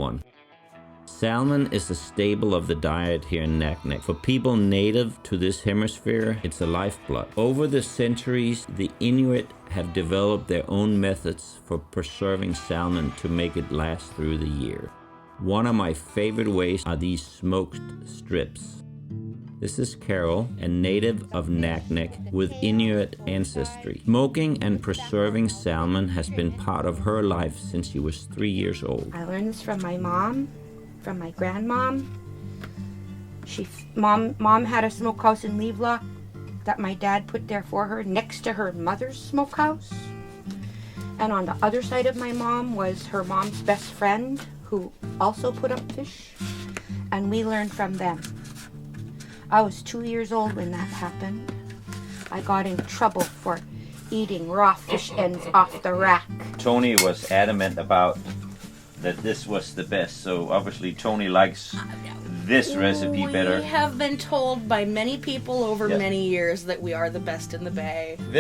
one. Salmon is a staple of the diet here in Naknek. For people native to this hemisphere, it's a lifeblood. Over the centuries, the Inuit have developed their own methods for preserving salmon to make it last through the year. One of my favorite ways are these smoked strips. This is Carol, a native of Naknek with Inuit ancestry. Smoking and preserving salmon has been part of her life since she was 3 years old. I learned this from my mom, from my grandmom. Mom had a smokehouse in Levelock that my dad put there for her next to her mother's smokehouse. And on the other side of my mom was her mom's best friend who also put up fish, and we learned from them. I was 2 years old when that happened. I got in trouble for eating raw fish ends off the rack. Tony was adamant about that this was the best, so obviously Tony likes this recipe better. We have been told by many people over many years that we are the best in the Bay. This